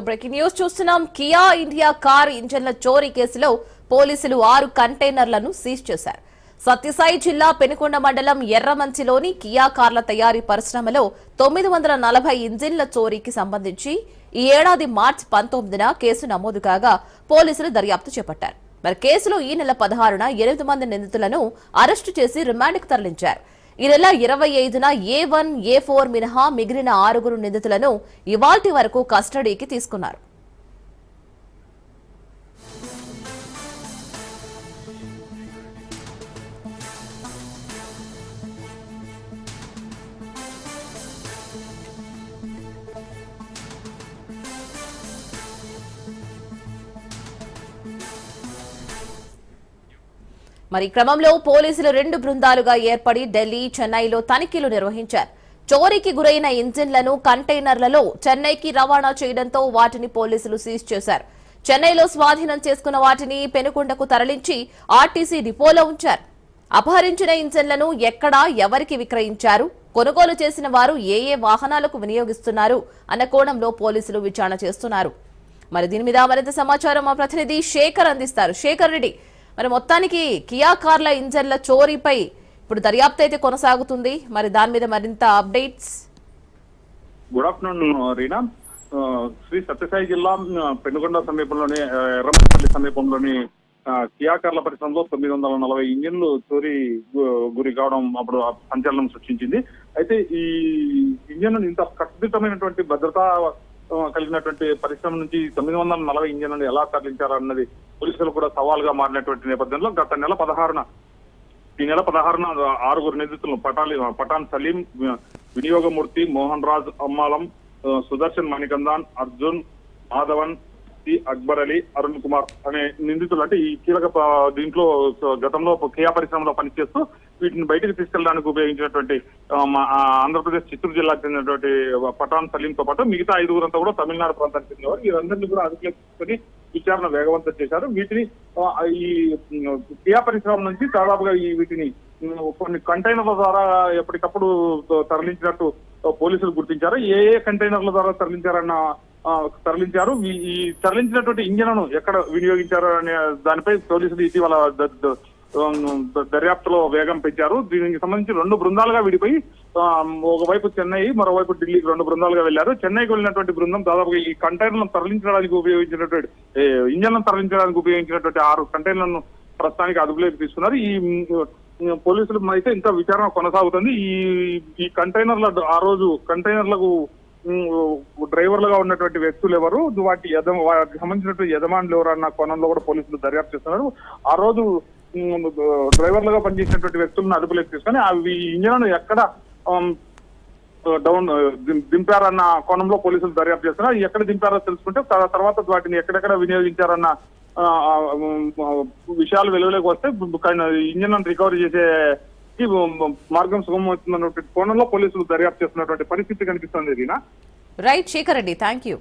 Breaking news చూస్తున్నాం. Kia India car ఇంజన్ల చోరీ కేసులో పోలీసులు 6 కంటైనర్లను సీజ్ చేశారు. సత్యసాయి జిల్లా పెనుకొండ మండలం ఎర్రమంచిలోని కియా కార్ల తయారీ పరిశ్రమలో 940 ఇంజిన్ల చోరీకి సంబంధించి ఈ ఏడాది మార్చి 19న కేసు నమోదు కాగా పోలీసులు దర్యాప్తు చేపట్టారు. మరి కేసులో ఈ నెల 16న 8 మంది నిందితులను అరెస్టు చేసి రిమాండ్కు తరలించారు. ఈ నెల 25న A1, A4 మినహా మిగిలిన 6 నిందితులను ఇవాల్టి వరకు కస్టడీకి తీసుకున్నారు. మరి క్రమంలో పోలీసులు 2 బృందాలుగా ఏర్పడి ఢిల్లీ, చెన్నైలో తనిఖీలు నిర్వహించారు. చోరీకి గురైన ఇంజిన్లను కంటైనర్లలో చెన్నైకి రవాణా చేయడంతో వాటిని పోలీసులు సీజ్ చేశారు. చెన్నైలో స్వాధీనం చేసుకున్న వాటిని పెనుకొండకు తరలించి ఆర్టీసీ డిపోలో ఉంచారు. అపహరించిన ఇంజిన్లను ఎక్కడా, ఎవరికి విక్రయించారు, కొనుగోలు చేసిన వారు ఏ వాహనాలకు వినియోగిస్తున్నారు అన్న కోణంలో పోలీసులు విచారణ చేస్తున్నారు. మరి దీని మీద మరింత సమాచారం మా ప్రతినిధి శేఖర్ అందిస్తారు. శేఖర్ రెడ్డి, మరి మొత్తానికి కియా కార్ల ఇంజన్ల చోరీపై ఇప్పుడు దర్యాప్తు అయితే కొనసాగుతుంది. మరి దాని మీద మరింత updates. Good afternoon Reena. Sri Sathya Sai జిల్లా పెనుకొండ సమీపంలోని ఎర్రమపల్లి సమీపంలోని కియా కార్ల పరిశ్రమలో 940 ఇంజిన్లు చోరీ గురి కావడం అప్పుడు సంచలనం సృష్టించింది. అయితే ఈ ఇంజన్ ఇంత కట్టుదిట్టమైనటువంటి భద్రతా కలిగినటువంటి పరిశ్రమ నుంచి 940 ఇంజన్లను ఎలా తరలించారన్నది పోలీసులు కూడా సవాల్గా మారినటువంటి నేపథ్యంలో ఈ నెల 16న 6 నిందితులను పఠాన్ సలీం, వినియోగమూర్తి, మోహన్ రాజ్ అమ్మాలం, సుదర్శన్ మణికందాన్, అర్జున్, మాధవన్, అక్బర్ అలీ, అరుణ్ కుమార్ అనే నిందితులు అంటే ఈ కీలక దీంట్లో గతంలో కియా పరిశ్రమలో పనిచేస్తూ వీటిని బయటకు తీసుకెళ్ళడానికి ఉపయోగించినటువంటి ఆంధ్రప్రదేశ్ చిత్తూరు జిల్లాకు చెందినటువంటి పఠాన్ సలీంతో పాటు మిగతా 5 కూడా తమిళనాడు ప్రాంతానికి చెందినవారు. వీరందరినీ కూడా అదుపులోకి తీసుకొని విచారణ వేగవంతం చేశారు. వీటిని ఈ కియా పరిశ్రమ నుంచి దాదాపుగా వీటిని కొన్ని కంటైనర్ల ద్వారా ఎప్పటికప్పుడు తరలించినట్టు పోలీసులు గుర్తించారు. ఏ కంటైనర్ల ద్వారా తరలించారు, ఈ తరలించినటువంటి ఇంజన్లను ఎక్కడ వినియోగించారు అనే దానిపై పోలీసులు ఇటీవల దర్యాప్తులో వేగం పెంచారు. దీనికి సంబంధించి 2 బృందాలుగా విడిపోయి ఒకవైపు చెన్నై, మరోవైపు ఢిల్లీకి 2 బృందాలుగా వెళ్లారు. చెన్నైకి వెళ్ళినటువంటి బృందం దాదాపుగా ఈ కంటైనర్లను తరలించడానికి ఉపయోగించినటువంటి ఇంజన్లను తరలించడానికి ఉపయోగించినటువంటి 6 కంటైనర్లను ప్రస్తుతానికి అదుపులోకి తీసుకున్నారు. ఈ పోలీసులు అయితే ఇంకా విచారణ కొనసాగుతుంది. ఈ కంటైనర్ల ఆ రోజు కంటైనర్లకు డ్రైవర్లుగా ఉన్నటువంటి వ్యక్తులు ఎవరు, వాటికి సంబంధించినటువంటి యజమానులు ఎవరు అన్న కోణంలో కూడా పోలీసులు దర్యాప్తు చేస్తున్నారు. ఆ రోజు డ్రైవర్లుగా పనిచేసినటువంటి వ్యక్తులను అదుపులోకి తీసుకొని అవి ఇంజన్లను ఎక్కడ దింపారన్న కోణంలో పోలీసులు దర్యాప్తు చేస్తున్నారు. ఎక్కడ దింపారో తెలుసుకుంటే తర్వాత వాటిని ఎక్కడెక్కడ వినియోగించారన్న విషయాలు వెలుగులోకి వస్తే ఇంజన్ రికవరీ చేసే మార్గం సుగమవుతున్నటువంటి కోణంలో పోలీసులు దర్యాప్తు చేస్తున్నటువంటి పరిస్థితి కనిపిస్తుంది. Right Shekhar Reddy, thank you.